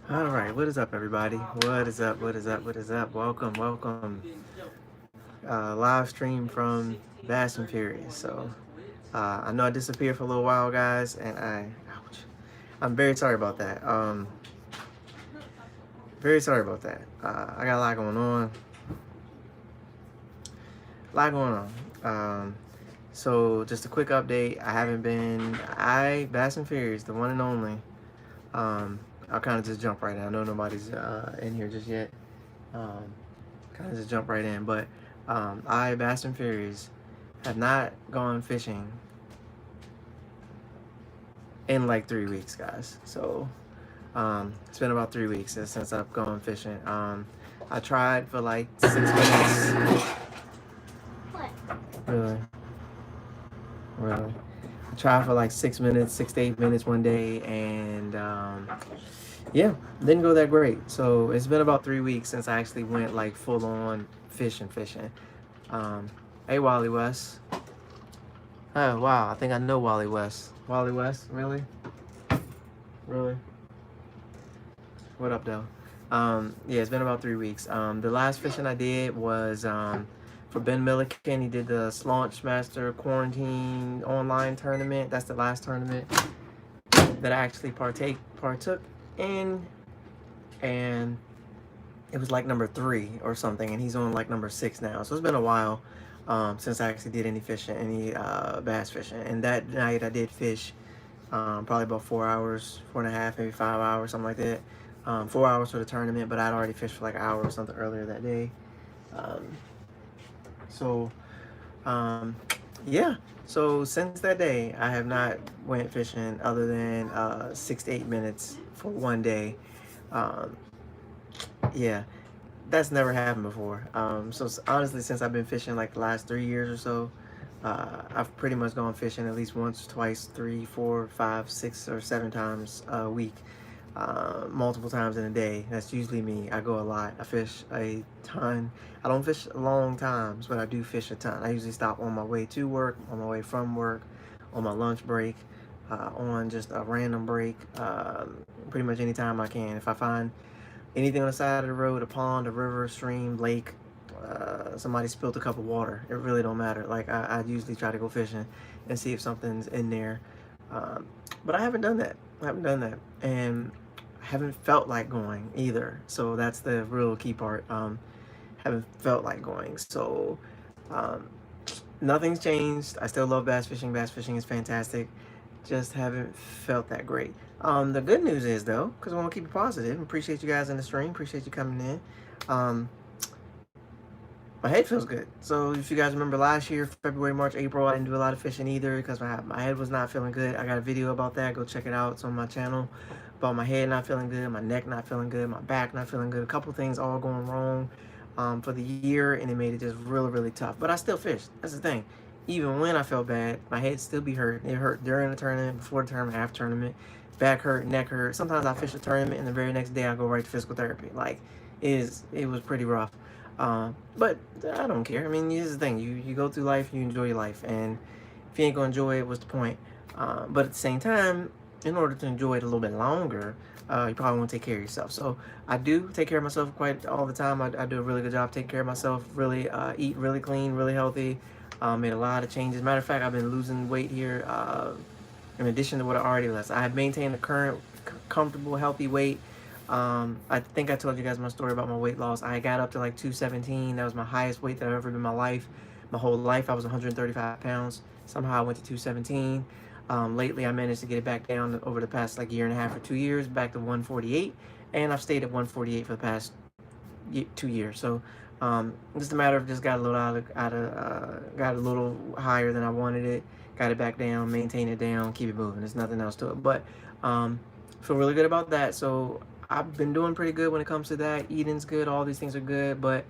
All right, what is up, everybody? What is up? What is up? What is up? Welcome, welcome. Live stream from Fast and Furious. I know I disappeared for a little while, guys, and ouch, I'm very sorry about that. Very sorry about that. I got a lot going on. A lot going on. Just a quick update. I haven't been. Fast and Furious, the one and only. I'll kind of just jump right in. I know nobody's in here just yet. Um, Kind of just jump right in. But Fast and Furious, have not gone fishing in like 3 weeks, guys. It's been about 3 weeks since I've gone fishing. I tried for like 6 minutes. What? Really, really. I tried for like 6 minutes, 6 to 8 minutes one day, and yeah, didn't go that great. So it's been about 3 weeks since I actually went like full on fishing. Um, hey, Wally West. Oh wow, I think I know Wally West. Wally West, really? Really? What up, though? Yeah, it's been about 3 weeks. The last fishing I did was for Ben Milliken. He did the Launch Master Quarantine online tournament. That's the last tournament that I actually partook in, and it was like number 3 or something, and he's on like number 6 now. So it's been a while since I actually did any fishing, any bass fishing. And that night I did fish probably about 4 hours, 4.5, maybe 5 hours, something like that. 4 hours for the tournament, but I'd already fished for like an hour or something earlier that day. Um, so um, yeah. So since that day, I have not went fishing other than 6 to 8 minutes for one day. Um, yeah, that's never happened before. Honestly, since I've been fishing like the last 3 years or so, I've pretty much gone fishing at least once, twice, 3, 4, 5, 6, or 7 times a week, multiple times in a day. That's usually me. I go a lot. I fish a ton. I don't fish long times, but I do fish a ton. I usually stop on my way to work, on my way from work, on my lunch break, on just a random break, pretty much anytime I can. If I find anything on the side of the road, a pond, a river, a stream, lake, somebody spilled a cup of water, it really don't matter. Like I usually try to go fishing and see if something's in there. Um, but I haven't done that. I haven't done that. And I haven't felt like going either. So that's the real key part. Haven't felt like going. Um, Nothing's changed. I still love bass fishing. Bass fishing is fantastic. Just haven't felt that great. The good news is though, because I want to keep it positive. Appreciate you guys in the stream. Appreciate you coming in. Um, my head feels good. So if you guys remember last year, February, March, April, I didn't do a lot of fishing either because my head was not feeling good. I got a video about that. Go check it out. It's on my channel. About my head not feeling good, my neck not feeling good, my back not feeling good. A couple things all going wrong for the year, and it made it just really, really tough. But I still fished. That's the thing. Even when I felt bad, my head still be hurt. It hurt during the tournament, before the tournament, after tournament. Back hurt, neck hurt. Sometimes I fish a tournament, and the very next day I go right to physical therapy. Like, it was pretty rough. But I don't care. I mean, here's the thing: you go through life, you enjoy your life, and if you ain't gonna enjoy it, what's the point? But at the same time, in order to enjoy it a little bit longer, you probably want to take care of yourself. So I do take care of myself quite all the time. I do a really good job taking care of myself. Really eat really clean, really healthy. Made a lot of changes. Matter of fact, I've been losing weight here. In addition to what I already lost, I have maintained the current comfortable, healthy weight. I think I told you guys my story about my weight loss. I got up to like 217. That was my highest weight that I've ever been in my life. My whole life, I was 135 pounds. Somehow I went to 217. Lately, I managed to get it back down over the past like year and a half or 2 years, back to 148, and I've stayed at 148 for the past 2 years. So just a matter of just got a little got a little higher than I wanted it, got it back down, maintain it down, keep it moving. There's nothing else to it. But feel really good about that. So I've been doing pretty good when it comes to that. Eating's good. All these things are good. But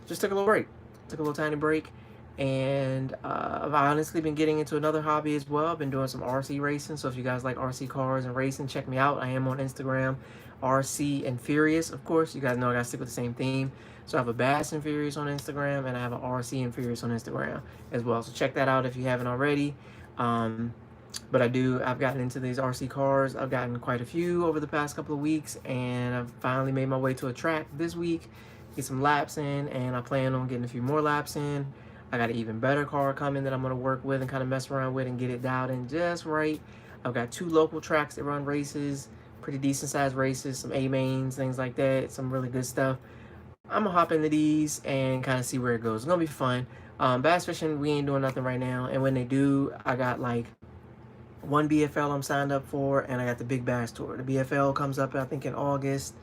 just took a little break. Took a little tiny break. And I've honestly been getting into another hobby as well. I've been doing some RC racing. So if you guys like RC cars and racing, check me out. I am on Instagram, RC and Furious. Of course, you guys know I got to stick with the same theme. So I have a Bass and Furious on Instagram, and I have an RC and Furious on Instagram as well. So check that out if you haven't already. Um, But I've gotten into these RC cars. I've gotten quite a few over the past couple of weeks, and I've finally made my way to a track this week, get some laps in, and I plan on getting a few more laps in. I got an even better car coming that I'm going to work with and kind of mess around with and get it dialed in just right. I've got 2 local tracks that run races, pretty decent sized races, some A-mains, things like that, some really good stuff. I'm gonna hop into these and kind of see where it goes. It's gonna be fun. Bass fishing, we ain't doing nothing right now. And when they do, I got like one BFL I'm signed up for, and I got the Big Bass Tour. The BFL comes up, I think, in August,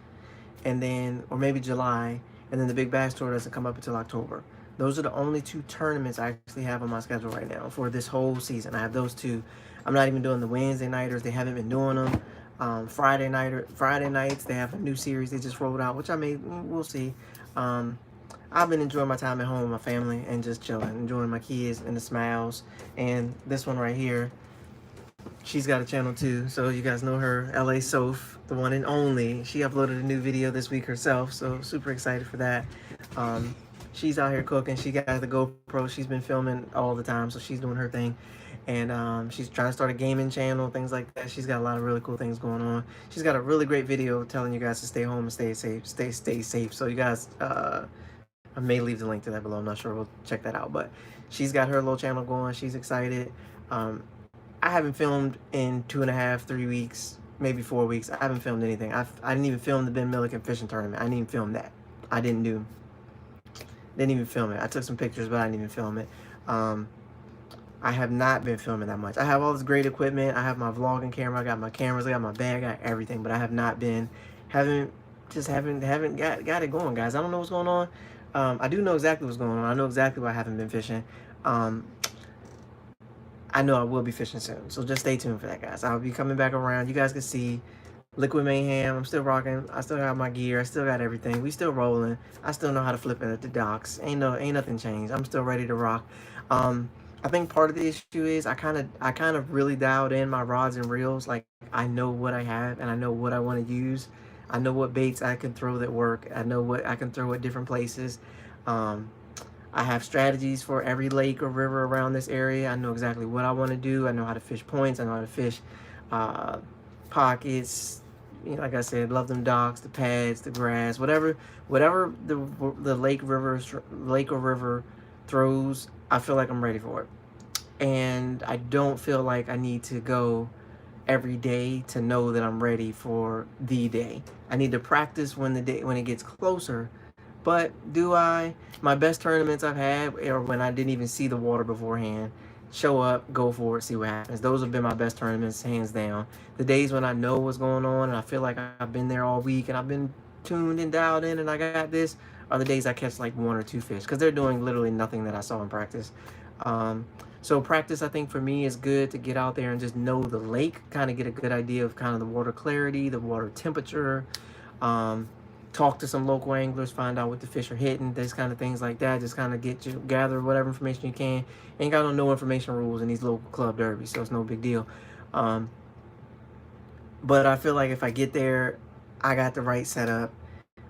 and then, or maybe July, and then the Big Bass Tour doesn't come up until October. Those are the only 2 tournaments I actually have on my schedule right now for this whole season. I have those 2. I'm not even doing the Wednesday nighters. They haven't been doing them. Friday nights, they have a new series they just rolled out, which we'll see. I've been enjoying my time at home with my family and just chilling, enjoying my kids and the smiles. And this one right here, she's got a channel too, so you guys know her, LA Soph, the one and only. She uploaded a new video this week herself, so super excited for that. She's out here cooking. She got the GoPro. She's been filming all the time, so she's doing her thing. And she's trying to start a gaming channel, things like that. She's got a lot of really cool things going on. She's got a really great video telling you guys to stay home and stay safe. Stay safe. So you guys, I may leave the link to that below. I'm not sure. We'll check that out. But she's got her little channel going. She's excited. I haven't filmed in 2.5, 3 weeks, maybe 4 weeks. I haven't filmed anything. I didn't even film the Ben Milliken fishing tournament. I didn't even film that. Didn't even film it. I took some pictures, but I didn't even film it. I have not been filming that much. I have all this great equipment. I have my vlogging camera. I got my cameras. I got my bag. I got everything. But I have not been, haven't got it going, guys. I don't know what's going on. I do know exactly what's going on. I know exactly why I haven't been fishing. I know I will be fishing soon. So just stay tuned for that, guys. I'll be coming back around. You guys can see Liquid Mayhem. I'm still rocking. I still got my gear. I still got everything. We still rolling. I still know how to flip it at the docks. Ain't nothing changed. I'm still ready to rock. I think part of the issue is I kind of really dialed in my rods and reels. Like, I know what I have and I know what I want to use. I know what baits I can throw that work. I know what I can throw at different places. I have strategies for every lake or river around this area. I know exactly what I want to do. I know how to fish points. I know how to fish pockets. You know, like I said, love them docks, the pads, the grass, whatever the lake or river throws. I feel like I'm ready for it, and I don't feel like I need to go every day to know that I'm ready for the day. I need to practice when it gets closer. But do I? My best tournaments I've had are when I didn't even see the water beforehand. Show up, go for it, see what happens. Those have been my best tournaments, hands down. The days when I know what's going on and I feel like I've been there all week and I've been tuned and dialed in and I got this, are the days I catch like 1 or 2 fish, because they're doing literally nothing that I saw in practice. So practice, I think, for me is good to get out there and just know the lake, kind of get a good idea of kind of the water clarity, the water temperature. Talk to some local anglers, find out what the fish are hitting, these kind of things like that. Just kind of gather whatever information you can. Ain't got no information rules in these local club derbies, so it's no big deal. But I feel like if I get there, I got the right setup.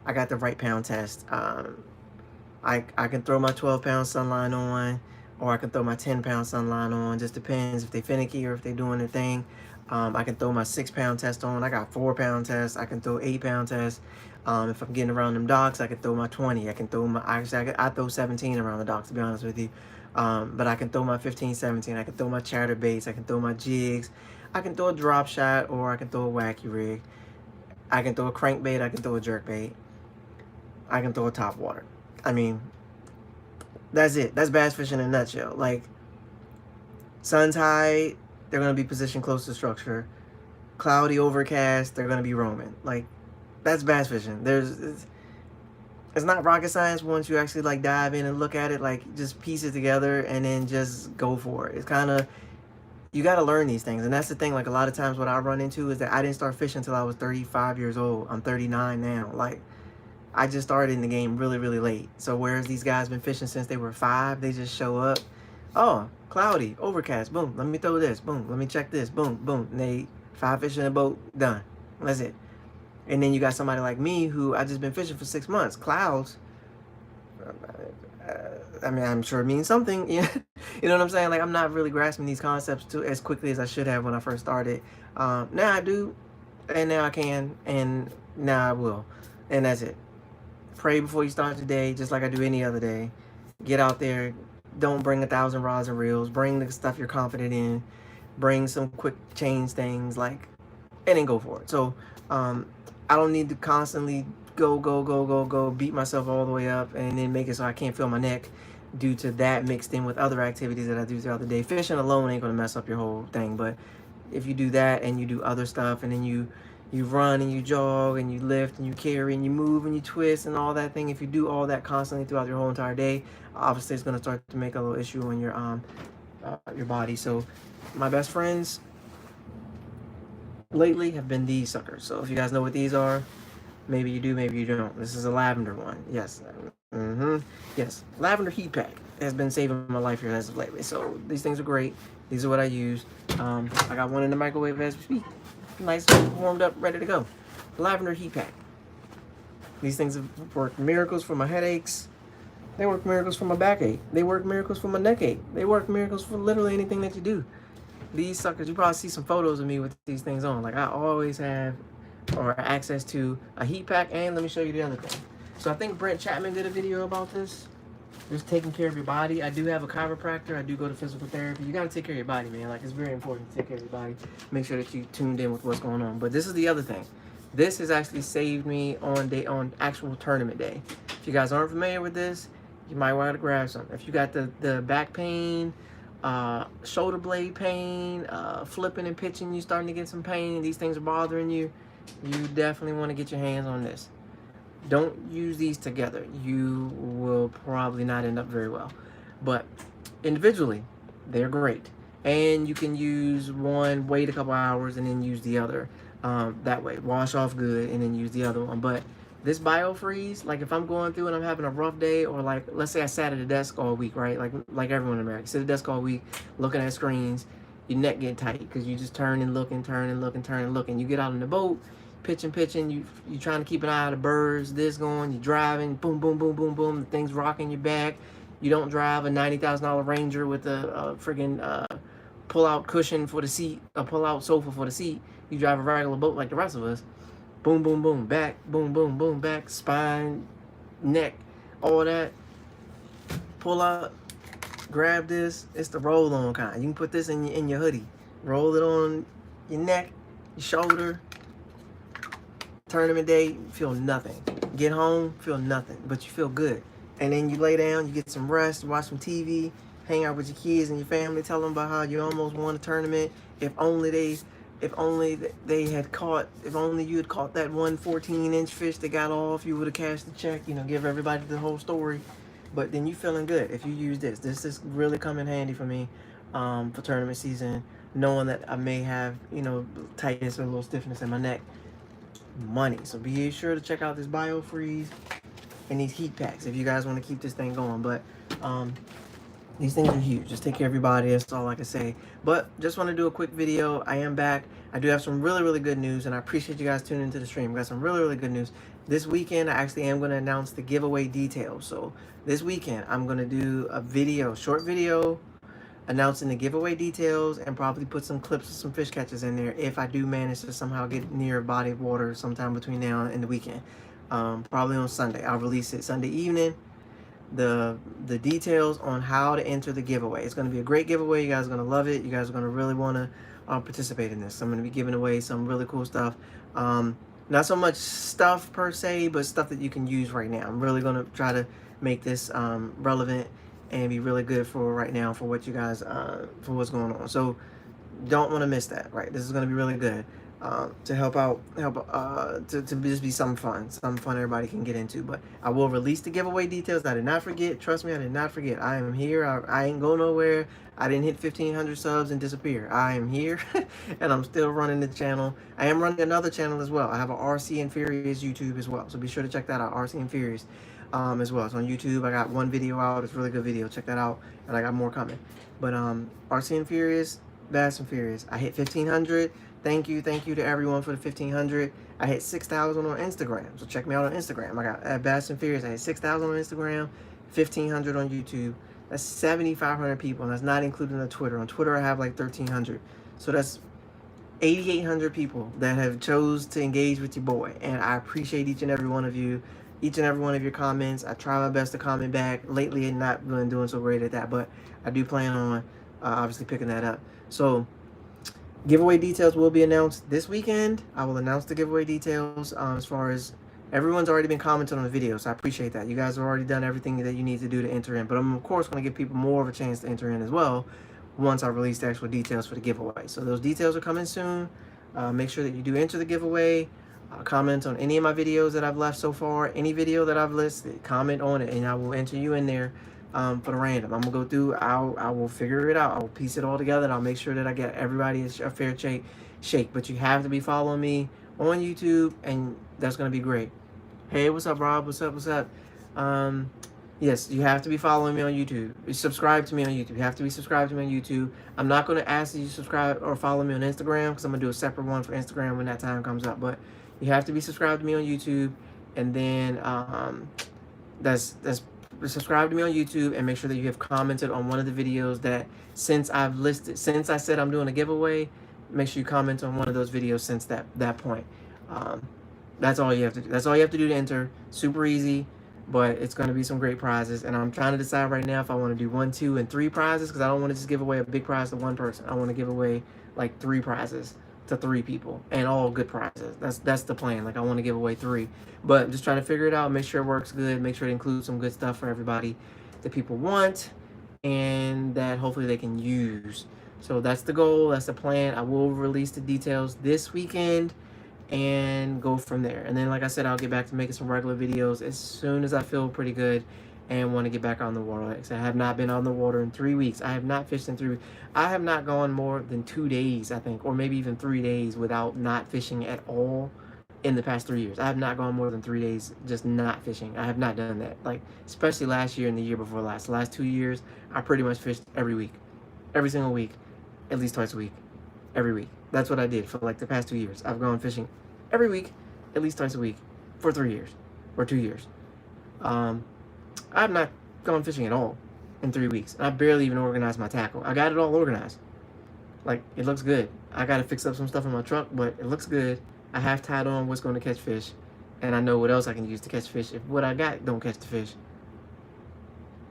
I got the right pound test. I can throw my 12-pound sunline on, or I can throw my 10-pound sunline on. Just depends if they finicky or if they doing their thing. I can throw my 6-pound test on. I got 4-pound tests. I can throw 8-pound tests. If I'm getting around them docks, I can throw my 20. I can throw my, actually, I throw 17 around the docks, to be honest with you. But I can throw my 15, 17. I can throw my chatterbaits. I can throw my jigs. I can throw a drop shot, or I can throw a wacky rig. I can throw a crankbait. I can throw a jerkbait. I can throw a top water. I mean, that's it. That's bass fishing in a nutshell. Like, sun's high, they're going to be positioned close to structure. Cloudy, overcast, they're going to be roaming. Like, that's bass fishing. It's not rocket science once you actually like dive in and look at it. Like, just piece it together and then just go for it. It's kind of, you got to learn these things. And that's the thing. Like, a lot of times what I run into is that I didn't start fishing until I was 35 years old. I'm 39 now. Like, I just started in the game really, really late. So whereas these guys been fishing since they were 5, they just show up. Oh, cloudy, overcast, boom, let me throw this, boom, let me check this, boom, boom. And they 5 fish in a boat, done. That's it. And then you got somebody like me who I just been fishing for 6 months. Clouds, I mean, I'm sure it means something. Yeah, You know what I'm saying? Like, I'm not really grasping these concepts too as quickly as I should have when I first started. Now I do, and now I can, and now I will, and that's it. Pray before you start the day, just like I do any other day. Get out there. Don't bring 1,000 rods and reels. Bring the stuff you're confident in. Bring some quick change things, like, and then go for it. So I don't need to constantly go, beat myself all the way up and then make it so I can't feel my neck due to that mixed in with other activities that I do throughout the day. Fishing alone ain't gonna mess up your whole thing, but if you do that and you do other stuff and then you run and you jog and you lift and you carry and you move and you twist and all that thing, if you do all that constantly throughout your whole entire day, obviously it's going to start to make a little issue on your body. So my best friends lately have been these suckers. So if you guys know what these are, maybe you do, maybe you don't. This is a lavender one. Yes. Yes. Lavender heat pack has been saving my life here as of lately. So these things are great. These are what I use. I got one in the microwave as we speak. Nice, warmed up, ready to go. Lavender heat pack. These things have worked miracles for my headaches. They work miracles for my backache. They work miracles for my neck ache. They work miracles for literally anything that you do. These suckers, you probably see some photos of me with these things on. Like, I always have or access to a heat pack, and let me show you the other thing. So I think Brent Chapman did a video about this. Just taking care of your body. I do have a chiropractor. I do go to physical therapy. You got to take care of your body, man. Like, it's very important to take care of your body. Make sure that you tuned in with what's going on. But this is the other thing. This has actually saved me on actual tournament day. If you guys aren't familiar with this, you might want to grab some. If you got the back pain, shoulder blade pain, flipping and pitching, you starting to get some pain, these things are bothering you, you definitely want to get your hands on this. Don't use these together. You will probably not end up very well. But individually, they're great. And you can use one, wait a couple hours, and then use the other. That way, wash off good, and then use the other one. But this BioFreeze, like if I'm going through and I'm having a rough day, or like, let's say I sat at a desk all week, right? Like everyone in America, sit at a desk all week, looking at screens, your neck get tight because you just turn and look and turn and look and turn and look. And you get out on the boat, pitching, you trying to keep an eye on the birds, this going, you driving, boom, boom, boom, boom, boom, the thing's rocking your back. You don't drive a $90,000 Ranger with a friggin' pull-out cushion for the seat, a pull-out sofa for the seat. You drive a regular boat like the rest of us. Boom, boom, boom, back, boom, boom, boom, back, spine, neck, all that. Pull out, grab this. It's the roll-on kind. You can put this in your hoodie. Roll it on your neck, your shoulder. Tournament day, feel nothing. Get home, feel nothing, but you feel good. And then you lay down, you get some rest, watch some TV, hang out with your kids and your family, tell them about how you almost won a tournament. If only you had caught that one 14-inch fish that got off, you would have cashed the check, give everybody the whole story. But then you feeling good if you use this. This is really come in handy for me for tournament season, knowing that I may have, tightness or a little stiffness in my neck. Money. So be sure to check out this BioFreeze and these heat packs if you guys want to keep this thing going. But these things are huge. Just take care of your body. That's all I can say. But just want to do a quick video. I am back. I do have some really, really good news, and I appreciate you guys tuning into the stream. I got some really, really good news. This weekend, I actually am going to announce the giveaway details. So this weekend, I'm going to do a short video, announcing the giveaway details, and probably put some clips of some fish catches in there if I do manage to somehow get near a body of water sometime between now and the weekend. Probably on Sunday. I'll release it Sunday evening. The details on how to enter the giveaway. It's going to be a great giveaway. You guys are going to love it. You guys are going to really want to participate in this. I'm going to be giving away some really cool stuff. Not so much stuff per se, but stuff that you can use right now. I'm really going to try to make this relevant and be really good for right now for what you guys for what's going on. So don't want to miss that, right? This is going to be really good to help to just be something fun everybody can get into. But I will release the giveaway details. I did not forget. Trust me, I did not forget. I am here. I ain't go nowhere. I didn't hit 1,500 subs and disappear. I am here and I'm still running the channel. I am running another channel as well. I have a RC and Furious YouTube as well, so be sure to check that out, RC and Furious. As well. It's on YouTube. I got one video out. It's a really good video. Check that out. And I got more coming. But RC and Furious, Bass and Furious. I hit 1,500. Thank you to everyone for the 1,500. I hit 6,000 on Instagram. So check me out on Instagram. I got Bass and Furious. I hit 6,000 on Instagram, 1,500 on YouTube. That's 7,500 people, and that's not including the Twitter. On Twitter, I have like 1,300. So that's 8,800 people that have chose to engage with your boy, and I appreciate each and every one of you, each and every one of your comments. I try my best to comment back. Lately, I'm not been doing so great at that, but I do plan on obviously picking that up. So giveaway details will be announced this weekend. I will announce the giveaway details as far as everyone's already been commenting on the video, so I appreciate that. You guys have already done everything that you need to do to enter in, but I'm of course going to give people more of a chance to enter in as well once I release the actual details for the giveaway. So those details are coming soon. Make sure that you do enter the giveaway. Comment on any of my videos that I've left so far. Any video that I've listed, comment on it, and I will enter you in there for the random. I'm going to go through. I will figure it out. I will piece it all together, and I'll make sure that I get everybody a fair shake. But you have to be following me on YouTube, and that's going to be great. Hey, what's up, Rob? What's up? What's up? Yes, you have to be following me on YouTube. Subscribe to me on YouTube. You have to be subscribed to me on YouTube. I'm not going to ask you to subscribe or follow me on Instagram because I'm going to do a separate one for Instagram when that time comes up. But you have to be subscribed to me on YouTube. And then that's subscribe to me on YouTube and make sure that you have commented on one of the videos that since I said I'm doing a giveaway, make sure you comment on one of those videos since that point. That's all you have to do. That's all you have to do to enter. Super easy. But it's going to be some great prizes, and I'm trying to decide right now if I want to do 1, 2, and 3 prizes, because I don't want to just give away a big prize to one person. I want to give away like 3 prizes to 3 people, and all good prizes. That's the plan. Like, I want to give away 3, but I'm just trying to figure it out, make sure it works good, make sure it includes some good stuff for everybody that people want, and that hopefully they can use. So that's the goal. That's the plan. I will release the details this weekend and go from there. And then, like I said, I'll get back to making some regular videos as soon as I feel pretty good and want to get back on the water. Like I said, I have not been on the water in 3 weeks. I have not fished in 3 weeks. I have not gone more than 2 days, I think, or maybe even 3 days without not fishing at all in the past 3 years. I have not gone more than 3 days just not fishing. I have not done that. Like, especially last year and the year before last. The last 2 years, I pretty much fished every week. Every single week. At least twice a week. Every week. That's what I did for like the past 2 years. I've gone fishing every week, at least twice a week, for 3 years, or 2 years. I've not gone fishing at all in 3 weeks. I barely even organized my tackle. I got it all organized. Like, it looks good. I got to fix up some stuff in my truck, but it looks good. I have tied on what's going to catch fish, and I know what else I can use to catch fish. If what I got don't catch the fish,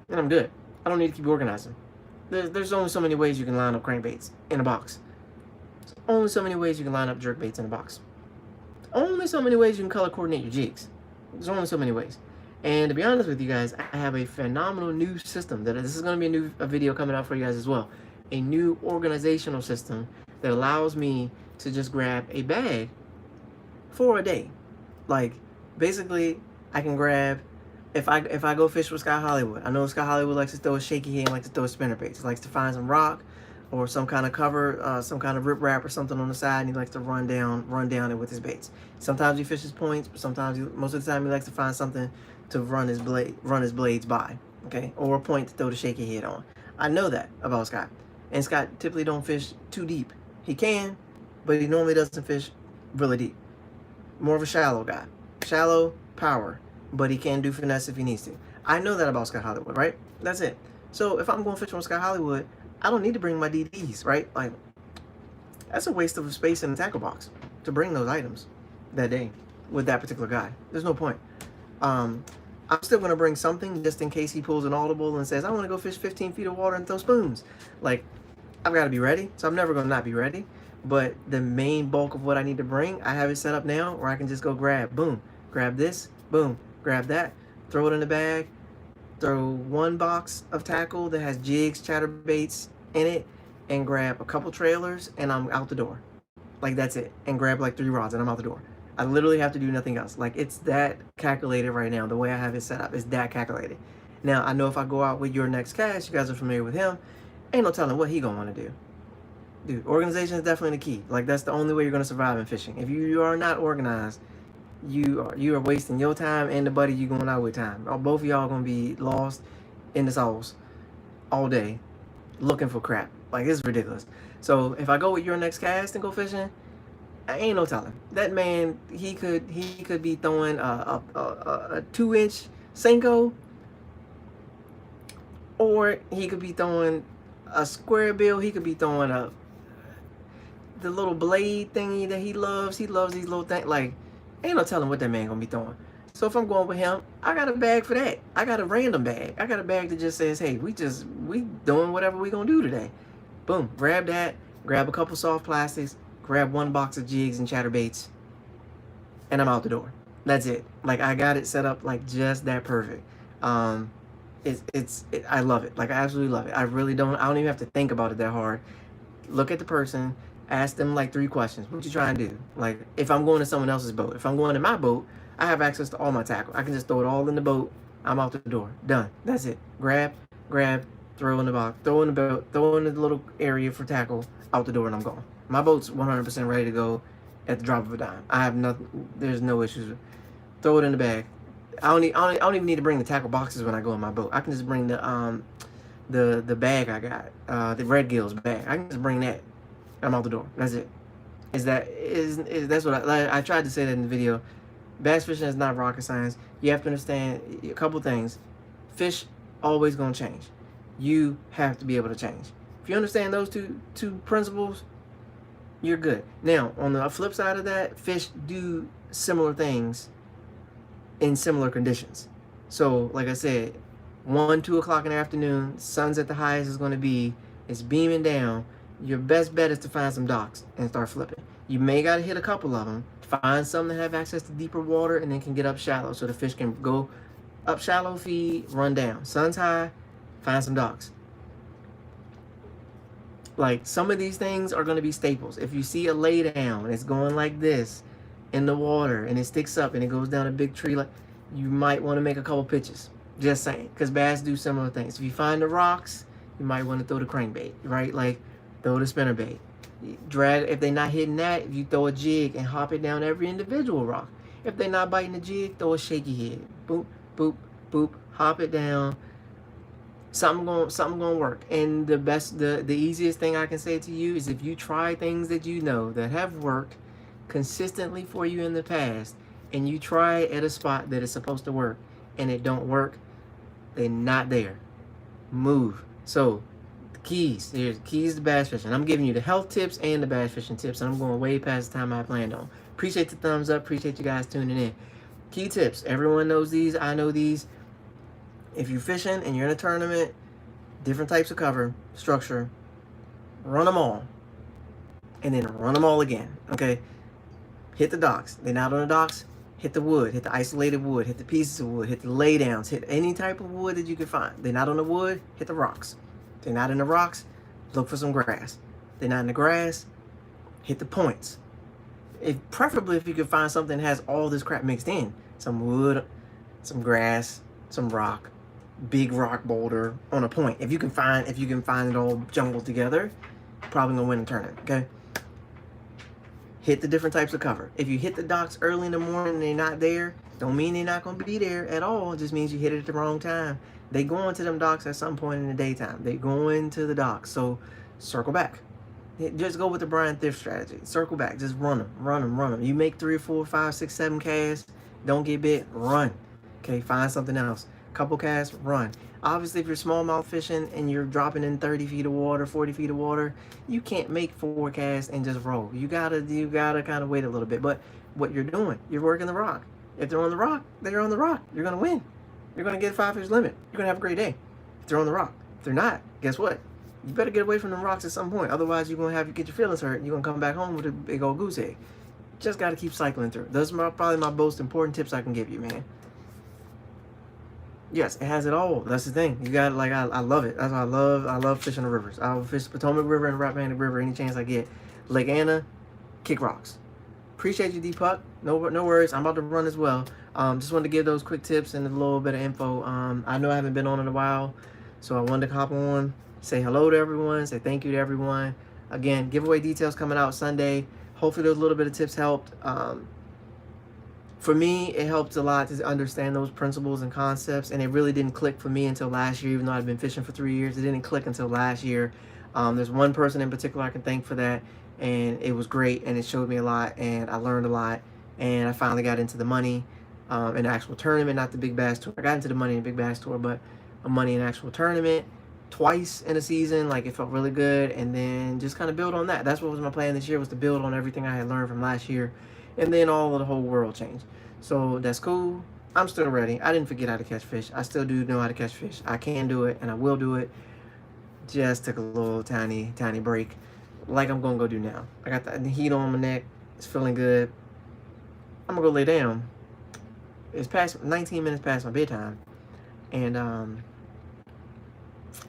then I'm good. I don't need to keep organizing. There's only so many ways you can line up crankbaits in a box. There's only so many ways you can line up jerkbaits in a box. Only so many ways you can color coordinate your jigs. There's only so many ways. And to be honest with you guys, I have a phenomenal new system that this is going to be a video coming out for you guys as well. A new organizational system that allows me to just grab a bag for a day. Like, basically, I can grab, if I go fish with Scott Hollywood, I know Scott Hollywood likes to throw a shaky head and likes to throw a spinner baits. He likes to find some rock or some kind of cover, some kind of riprap or something on the side, and he likes to run down it with his baits. Sometimes he fishes points, but sometimes most of the time he likes to find something to run his blades by, okay, or a point to throw the shaky head on. I know that about Scott, and Scott typically don't fish too deep. He can, but he normally doesn't fish really deep. More of a shallow guy, shallow power, but he can do finesse if he needs to. I know that about Scott Hollywood, right? That's it. So if I'm going fishing with Scott Hollywood, I don't need to bring my DDs, right? Like, that's a waste of space in the tackle box to bring those items that day with that particular guy. There's no point. I'm still going to bring something just in case he pulls an audible and says, I want to go fish 15 feet of water and throw spoons. Like, I've got to be ready. So I'm never going to not be ready. But the main bulk of what I need to bring, I have it set up now where I can just go grab, boom, grab this, boom, grab that, throw it in the bag, throw one box of tackle that has jigs, chatterbaits in it, and grab a couple trailers, and I'm out the door. Like, that's it. And grab like 3 rods, and I'm out the door. I literally have to do nothing else. Like, it's that calculated right now. The way I have it set up is that calculated. Now, I know if I go out with Your Next Cast, you guys are familiar with him, ain't no telling what he gonna want to do. Dude, organization is definitely the key. Like, that's the only way you're gonna survive in fishing. If you are not organized, you are wasting your time and the buddy you going out with time. Both of y'all gonna be lost in the sauce all day looking for crap. Like, it's ridiculous. So if I go with Your Next Cast and go fishing, I ain't no telling. That man, he could be throwing a 2-inch Senko Or he could be throwing a square bill. He could be throwing the little blade thingy that he loves. He loves these little things. Like, ain't no telling what that man gonna be throwing. So if I'm going with him, I got a bag for that. I got a random bag. I got a bag that just says, hey, we doing whatever we gonna do today. Boom, grab that, grab a couple soft plastics, grab one box of jigs and chatterbaits, and I'm out the door. That's it. Like, I got it set up like just that perfect. I love it. Like, I absolutely love it. I don't even have to think about it that hard. Look at the person, ask them like 3 questions. What you trying to do? Like, if I'm going to someone else's boat, if I'm going to my boat, I have access to all my tackle. I can just throw it all in the boat. I'm out the door. Done. That's it. Grab, throw in the box, throw in the boat, throw in the little area for tackle, out the door, and I'm gone. My boat's 100% ready to go at the drop of a dime. I have nothing. There's no issues. Throw it in the bag. I don't even need to bring the tackle boxes when I go in my boat. I can just bring the bag I got, the Red Gills bag. I can just bring that. I'm out the door. That's it. That's what I tried to say that in the video. Bass fishing is not rocket science. You have to understand a couple things. Fish always gonna change. You have to be able to change. If you understand those two principles, you're good. Now, on the flip side of that, fish do similar things in similar conditions. So, like I said, 1, 2 o'clock in the afternoon, sun's at the highest is going to be, it's beaming down. Your best bet is to find some docks and start flipping. You may got to hit a couple of them, find some that have access to deeper water and then can get up shallow so the fish can go up shallow, feed, run down. Sun's high, find some docks. Like, some of these things are going to be staples. If you see a lay down, it's going like this in the water and it sticks up and it goes down a big tree, like, you might want to make a couple pitches. Just saying, because bass do similar things. If you find the rocks, you might want to throw the crankbait, right? Like, throw the spinnerbait. Drag, if they're not hitting that, if you throw a jig and hop it down every individual rock. If they're not biting the jig, throw a shaky head. Boop, boop, boop, hop it down. Something gonna work. And the easiest thing I can say to you is, if you try things that you know that have worked consistently for you in the past, and you try it at a spot that is supposed to work and it don't work, they're not there. Move. So the keys, here's the keys to bass fishing. I'm giving you the health tips and the bass fishing tips, and I'm going way past the time I planned on. Appreciate the thumbs up. Appreciate you guys tuning in. Key tips. Everyone knows these. I know these. If you're fishing and you're in a tournament, different types of cover, structure, run them all. And then run them all again. Okay? Hit the docks. They're not on the docks. Hit the wood. Hit the isolated wood. Hit the pieces of wood. Hit the laydowns. Hit any type of wood that you can find. They're not on the wood. Hit the rocks. They're not in the rocks. Look for some grass. They're not in the grass. Hit the points. Preferably if you can find something that has all this crap mixed in. Some wood, some grass, some rock, big rock boulder on a point. If you can find it all jumbled together, you're probably gonna win a tournament. Okay. Hit the different types of cover. If you hit the docks early in the morning and they're not there, don't mean they're not going to be there at all. It just means you hit it at the wrong time. They go into them docks at some point in the daytime. They go into the docks. So circle back. Just go with the Brian Thrift strategy. Circle back. Just run them. You make 3 or 4, 5, 6, 7 casts. Don't get bit. Run. Okay, find something else. Couple casts. Run. Obviously, if you're smallmouth fishing and you're dropping in 30 feet of water, 40 feet of water, you can't make 4 casts and just roll. You gotta kind of wait a little bit. But what you're doing, you're working the rock. If they're on the rock, they're on the rock. You're gonna win. You're gonna get a 5 fish limit. You're gonna have a great day. If they're on the rock. If they're not, guess what? You better get away from the rocks at some point. Otherwise, you're gonna get your feelings hurt. And you're gonna come back home with a big old goose egg. Just gotta keep cycling through. Those are probably my most important tips I can give you, man. Yes, it has it all. That's the thing. You got, like, I love it. That's what I love. I love fishing the rivers. I'll fish Potomac River and Rappahannock River any chance I get. Lake Anna, kick rocks. Appreciate you, D-Puck. No worries. I'm about to run as well. Just wanted to give those quick tips and a little bit of info. I know I haven't been on in a while, so I wanted to hop on, say hello to everyone, say thank you to everyone. Again, giveaway details coming out Sunday. Hopefully those little bit of tips helped. For me, it helped a lot to understand those principles and concepts, and it really didn't click for me until last year, even though I've been fishing for 3 years. It didn't click until last year. There's one person in particular I can thank for that, and it was great, and it showed me a lot, and I learned a lot, and I finally got into the money in the actual tournament, not the Big Bass Tour. I got into the money in the Big Bass Tour, but money in actual tournament twice in a season. Like, it felt really good, and then just kind of build on that. That's what was my plan this year, was to build on everything I had learned from last year, and then all of the whole world changed. So that's cool. I'm still ready. I didn't forget how to catch fish. I still do know how to catch fish. I can do it, and I will do it. Just took a little tiny break, like I'm gonna go do now. I got the heat on my neck. It's feeling good. I'm gonna go lay down. It's past 19 minutes past my bedtime, and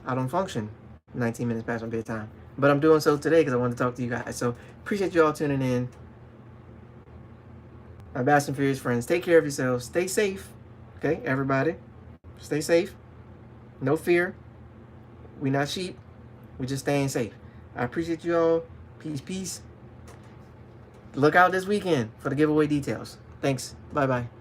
I don't function 19 minutes past my bedtime. But I'm doing so today because I want to talk to you guys. So appreciate you all tuning in. My Bass and Furious friends, take care of yourselves. Stay safe. Okay, everybody. Stay safe. No fear. We not sheep. We just staying safe. I appreciate you all. Peace, peace. Look out this weekend for the giveaway details. Thanks. Bye-bye.